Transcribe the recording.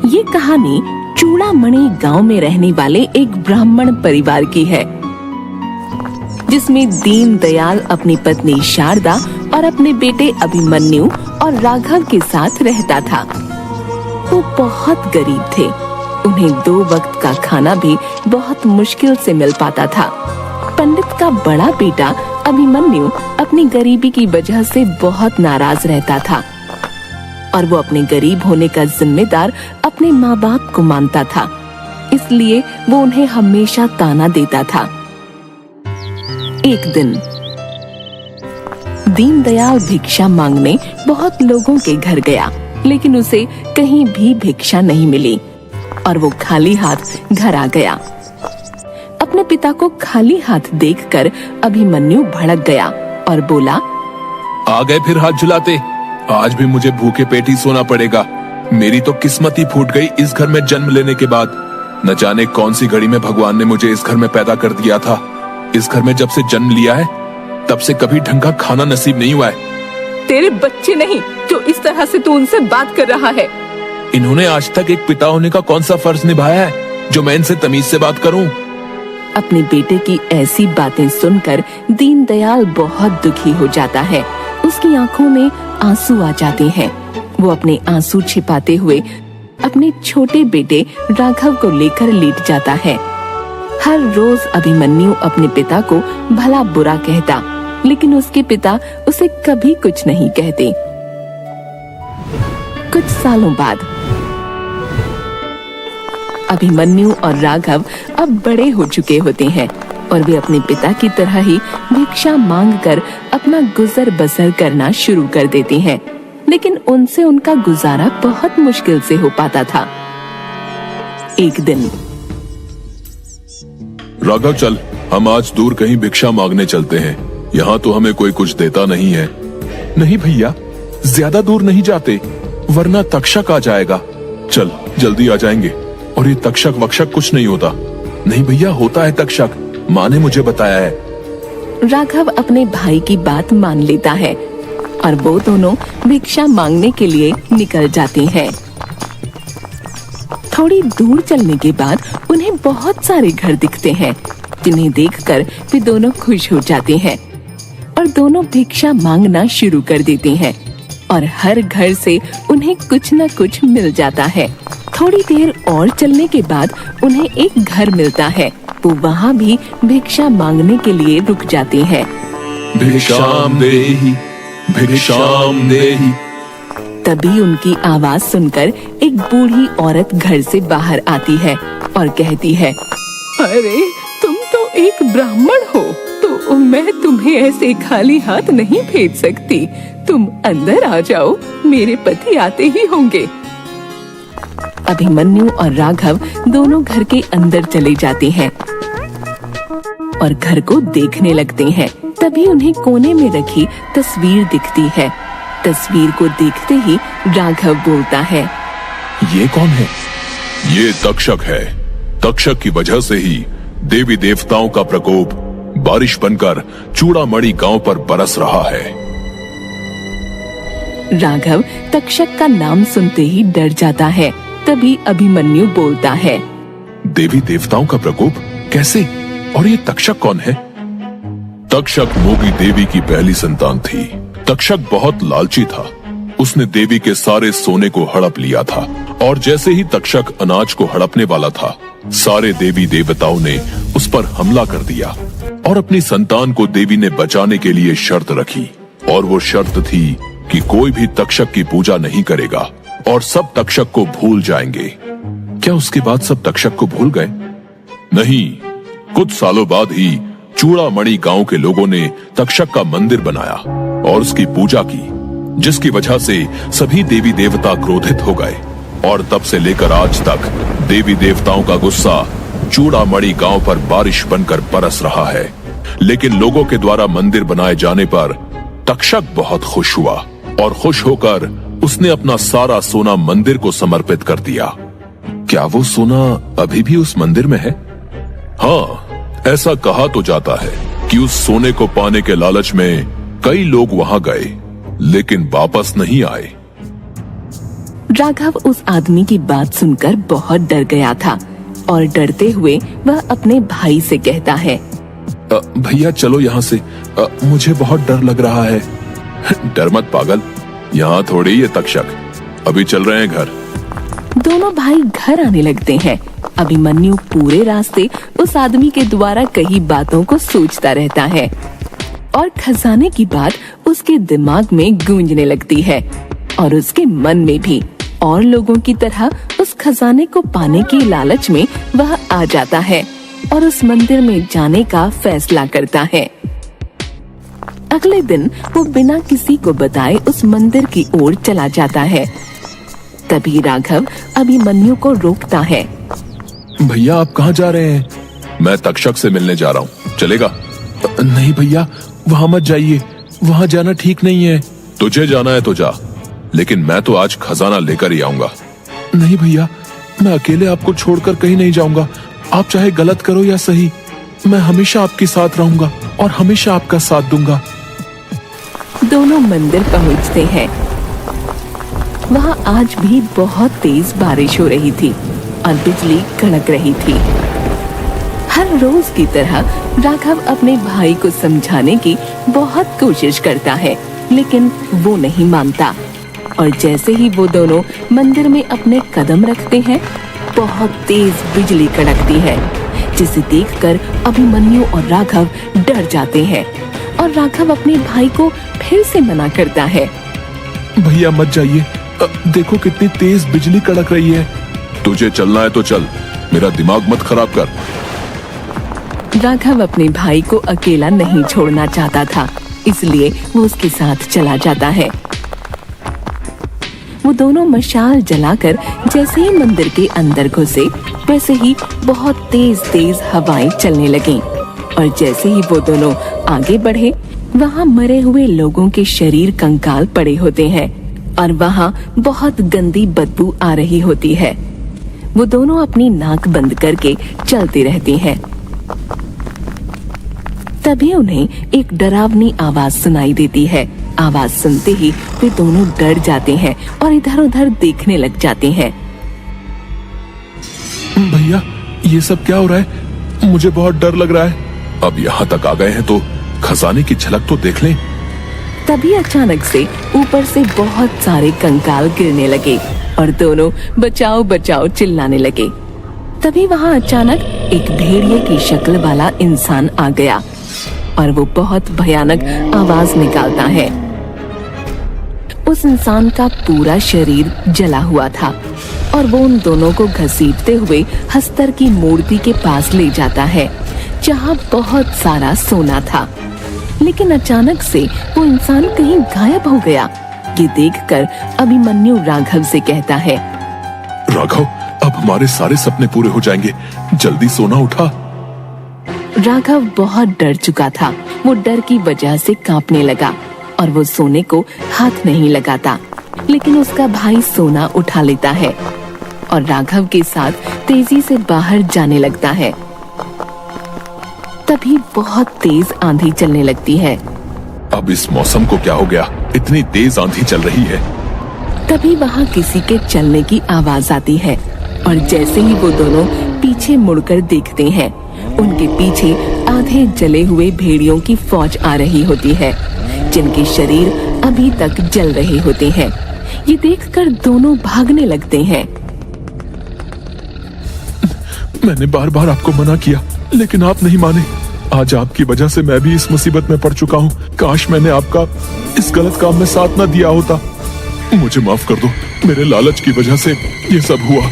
ये कहानी चूड़ामणि गांव में रहने वाले एक ब्राह्मण परिवार की है, जिसमें दीन दयाल अपनी पत्नी शारदा और अपने बेटे अभिमन्यु और राघव के साथ रहता था। वो बहुत गरीब थे। उन्हें 2 वक्त का खाना भी बहुत मुश्किल से मिल पाता था। पंडित का बड़ा बेटा अभिमन्यु अपनी गरीबी की वजह से बहुत नाराज रहता था और वो अपने गरीब होने का जिम्मेदार अपने माँ बाप को मानता था, इसलिए वो उन्हें हमेशा ताना देता था। एक दिन दीनदयाल भिक्षा मांगने बहुत लोगों के घर गया, लेकिन उसे कहीं भी भिक्षा नहीं मिली और वो खाली हाथ घर आ गया। अपने पिता को खाली हाथ देखकर अभिमन्यु भड़क गया और बोला, आ गए फिर हाथ झुलाते। आज भी मुझे भूखे पेट ही सोना पड़ेगा। मेरी तो किस्मत ही फूट गई इस घर में जन्म लेने के बाद। न जाने कौन सी घड़ी में भगवान ने मुझे इस घर में पैदा कर दिया था। इस घर में जब से जन्म लिया है तब से कभी ढंग का खाना नसीब नहीं हुआ है। तेरे बच्चे नहीं जो इस तरह से तू उनसे बात कर रहा है। इन्होंने आज तक एक पिता होने का कौन सा फर्ज निभाया है जो मैं इनसे तमीज से बात करूं? अपने बेटे की ऐसी बातें सुनकर दीनदयाल बहुत दुखी हो जाता है। उसकी आंखों में आंसू आ जाते हैं। वो अपने आंसू छिपाते हुए अपने छोटे बेटे राघव को लेकर लेट जाता है। हर रोज अभिमन्यु अपने पिता को भला बुरा कहता, लेकिन उसके पिता उसे कभी कुछ नहीं कहते। कुछ सालों बाद अभिमन्यु और राघव अब बड़े हो चुके होते हैं और वे अपने पिता की तरह ही भिक्षा मांगकर अपना गुजर बसर करना शुरू कर देते हैं, लेकिन उनसे उनका गुजारा बहुत मुश्किल से हो पाता था। एक दिन, राघव चल, हम आज दूर कहीं भिक्षा मांगने चलते हैं। यहाँ तो हमें कोई कुछ देता नहीं है। नहीं भैया, ज्यादा दूर नहीं जाते वरना तक्षक आ जाएगा। चल जल्दी आ जाएंगे। और ये तक्षक वक्षक कुछ नहीं होता। नहीं भैया, होता है तक्षक, माँ ने मुझे बताया है। राघव अपने भाई की बात मान लेता है और वो दोनों भिक्षा मांगने के लिए निकल जाते हैं। थोड़ी दूर चलने के बाद उन्हें बहुत सारे घर दिखते हैं, जिन्हें देखकर वे दोनों खुश हो जाते हैं और दोनों भिक्षा मांगना शुरू कर देते हैं और हर घर से उन्हें कुछ न कुछ मिल जाता है। थोड़ी देर और चलने के बाद उन्हें एक घर मिलता है। वो वहाँ भी भिक्षा मांगने के लिए रुक जाते हैं। भिक्षाम देहि, भिक्षाम देहि। तभी उनकी आवाज सुनकर एक बूढ़ी औरत घर से बाहर आती है और कहती है, अरे तुम तो एक ब्राह्मण हो, तो मैं तुम्हें ऐसे खाली हाथ नहीं भेज सकती। तुम अंदर आ जाओ, मेरे पति आते ही होंगे। अभिमन्यु और राघव दोनों घर के अंदर चले जाते हैं और घर को देखने लगते हैं। तभी उन्हें कोने में रखी तस्वीर दिखती है। तस्वीर को देखते ही राघव बोलता है, ये कौन है? ये तक्षक है। तक्षक की वजह से ही देवी देवताओं का प्रकोप बारिश बनकर चूड़ामणि गांव पर बरस रहा है। राघव तक्षक का नाम सुनते ही डर जाता है। तभी अभिमन्यु बोलता है, देवी देवताओं का प्रकोप कैसे? और ये तक्षक कौन है? तक्षक मोगी देवी की पहली संतान थी। तक्षक बहुत लालची था। उसने देवी के सारे सोने को हड़प लिया था और जैसे ही तक्षक अनाज को हड़पने वाला था, सारे देवी देवताओं ने उस पर हमला कर दिया और अपनी संतान को देवी ने बचाने के लिए शर्त रखी। और वो शर्त थी कि कोई भी तक्षक की पूजा नहीं करेगा और सब तक्षक को भूल जाएंगे। क्या उसके बाद सब तक्षक को भूल गए? नहीं, कुछ सालों बाद ही चूड़ामणि गांव के लोगों ने तक्षक का मंदिर बनाया और उसकी पूजा की, जिसकी वजह से सभी देवी देवता क्रोधित हो गए। और तब से लेकर आज तक देवी देवताओं का गुस्सा चूड़ामणि गांव पर बारिश बनकर बरस रहा है। लेकिन लोगों के द्वारा मंदिर बनाए जाने पर तक्षक बहुत खुश हुआ और खुश होकर उसने अपना सारा सोना मंदिर को समर्पित कर दिया। क्या वो सोना अभी भी उस मंदिर में है? हाँ, ऐसा कहा तो जाता है कि उस सोने को पाने के लालच में कई लोग वहां गए, लेकिन वापस नहीं आए। राघव उस आदमी की बात सुनकर बहुत डर गया था और डरते हुए वह अपने भाई से कहता है, भैया चलो यहाँ से, मुझे बहुत डर लग रहा है। डर मत पागल, यहाँ थोड़ी ये तक्षक, अभी चल रहे हैं घर। दोनों भाई घर आने लगते हैं। अभिमन्यु पूरे रास्ते उस आदमी के द्वारा कही बातों को सोचता रहता है और खजाने की बात उसके दिमाग में गूंजने लगती है और उसके मन में भी। और लोगों की तरह उस खजाने को पाने की लालच में वह आ जाता है और उस मंदिर में जाने का फैसला करता है। अगले दिन वो बिना किसी को बताए उस मंदिर की ओर चला जाता है। तभी राघव अभिमन्यु को रोकता है। भैया आप कहाँ जा रहे हैं? मैं तक्षक से मिलने जा रहा हूँ, चलेगा? नहीं भैया, वहाँ मत जाइए, वहाँ जाना ठीक नहीं है। तुझे जाना है तो जा, लेकिन मैं तो आज खजाना लेकर ही आऊंगा। नहीं भैया, मैं अकेले आपको छोड़कर कहीं नहीं जाऊंगा। आप चाहे गलत करो या सही, मैं हमेशा आपके साथ रहूंगा और हमेशा आपका साथ दूंगा। दोनों मंदिर पहुंचते हैं। वहाँ आज भी बहुत तेज बारिश हो रही थी और बिजली कड़क रही थी। हर रोज की तरह राघव अपने भाई को समझाने की बहुत कोशिश करता है, लेकिन वो नहीं मानता। और जैसे ही वो दोनों मंदिर में अपने कदम रखते हैं, बहुत तेज बिजली कड़कती है, जिसे देखकर अभिमन्यु और राघव डर जाते हैं। और राघव अपने भाई को फिर से मना करता है। भैया मत जाइए, देखो कितनी तेज बिजली कड़क रही है। तुझे चलना है तो चल, मेरा दिमाग मत खराब कर। राघव अपने भाई को अकेला नहीं छोड़ना चाहता था, इसलिए वो उसके साथ चला जाता है। वो दोनों मशाल जलाकर जैसे ही मंदिर के अंदर घुसे, वैसे ही बहुत तेज तेज हवाएं चलने लगीं। और जैसे ही वो दोनों आगे बढ़े, वहाँ मरे हुए लोगों के शरीर कंकाल पड़े होते हैं और वहाँ बहुत गंदी बदबू आ रही होती है। वो दोनों अपनी नाक बंद करके चलते रहते हैं। तभी उन्हें एक डरावनी आवाज सुनाई देती है। आवाज सुनते ही वे दोनों डर जाते हैं और इधर उधर देखने लग जाते हैं। भैया ये सब क्या हो रहा है? मुझे बहुत डर लग रहा है। अब यहाँ तक आ गए हैं तो खजाने की झलक तो देख लें। तभी अचानक से ऊपर से बहुत सारे कंकाल गिरने लगे और दोनों बचाओ बचाओ चिल्लाने लगे। तभी वहाँ अचानक एक भेड़िए की शक्ल वाला इंसान आ गया और वो बहुत भयानक आवाज निकालता है। उस इंसान का पूरा शरीर जला हुआ था और वो उन दोनों को घसीटते हुए हस्तर की मूर्ति के पास ले जाता है, जहाँ बहुत सारा सोना था। लेकिन अचानक से वो इंसान कहीं गायब हो गया। ये देखकर अभिमन्यु राघव से कहता है, राघव अब हमारे सारे सपने पूरे हो जाएंगे, जल्दी सोना उठा। राघव बहुत डर चुका था। वो डर की वजह से कांपने लगा और वो सोने को हाथ नहीं लगाता। लेकिन उसका भाई सोना उठा लेता है और राघव के साथ तेजी से बाहर जाने लगता है। तभी बहुत तेज आंधी चलने लगती है। अब इस मौसम को क्या हो गया? इतनी तेज आंधी चल रही है। तभी वहाँ किसी के चलने की आवाज आती है और जैसे ही वो दोनों पीछे मुड़कर देखते हैं, उनके पीछे आधे जले हुए भेड़ियों की फौज आ रही होती है, जिनके शरीर अभी तक जल रहे होते हैं। ये देखकर दोनों भागने लगते हैं। मैंने बार बार आपको मना किया, लेकिन आप नहीं माने। आज आपकी वजह से मैं भी इस मुसीबत में पड़ चुका हूँ। काश मैंने आपका इस गलत काम में साथ न दिया होता। मुझे माफ कर दो, मेरे लालच की वजह से ये सब हुआ।